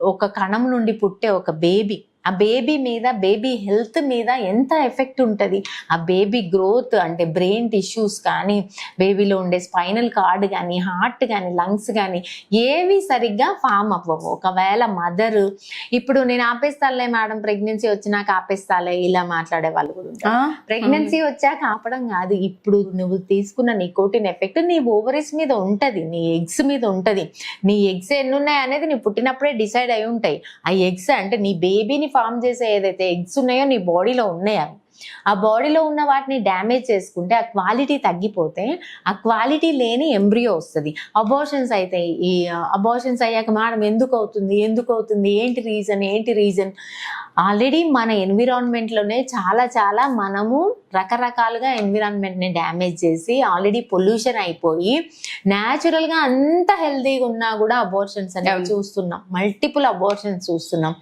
ఒక కణం నుండి పుట్టే ఒక బేబీ, ఆ బేబీ మీద, బేబీ హెల్త్ మీద ఎంత ఎఫెక్ట్ ఉంటుంది. ఆ బేబీ గ్రోత్ అంటే బ్రెయిన్ టిష్యూస్ కానీ, బేబీలో ఉండే స్పైనల్ కార్డ్ కానీ, హార్ట్ కానీ, లంగ్స్ కానీ ఏవి సరిగ్గా ఫామ్ అవ్వవు. ఒకవేళ మదర్ ఇప్పుడు నేను ఆపేస్తాలే మేడం, ప్రెగ్నెన్సీ వచ్చినాక ఆపేస్తాలే, ఇలా మాట్లాడే వాళ్ళు కూడా ఉంటారు. ప్రెగ్నెన్సీ వచ్చాక ఆపడం కాదు, ఇప్పుడు నువ్వు తీసుకున్న నికోటిన్ ఎఫెక్ట్ నీ ఓవరీస్ మీద ఉంటది, నీ ఎగ్స్ మీద ఉంటది. నీ ఎగ్స్ ఎన్ని ఉన్నాయి అనేది నీ పుట్టినప్పుడే డిసైడ్ అయి ఉంటాయి. ఆ ఎగ్స్ అంటే నీ బేబీని ఫామ్ చేసే ఏదైతే ఎగ్స్ ఉన్నాయో నీ బాడీలో ఉన్నాయా, ఆ బాడీలో ఉన్న వాటిని డ్యామేజ్ చేసుకుంటే ఆ క్వాలిటీ తగ్గిపోతే ఆ క్వాలిటీ లేని ఎంబ్రియో వస్తుంది. అబార్షన్స్ అయితే ఈ అబార్షన్స్ అయ్యాక మేడం ఎందుకు అవుతుంది, ఏంటి రీజన్ ఆల్రెడీ మన ఎన్విరాన్మెంట్లోనే చాలా మనము రకరకాలుగా ఎన్విరాన్మెంట్ని డ్యామేజ్ చేసి ఆల్రెడీ పొల్యూషన్ అయిపోయి న్యాచురల్గా అంత హెల్తీగా ఉన్నా కూడా అబార్షన్స్ అనేవి చూస్తున్నాం, మల్టిపుల్ అబార్షన్స్ చూస్తున్నాం.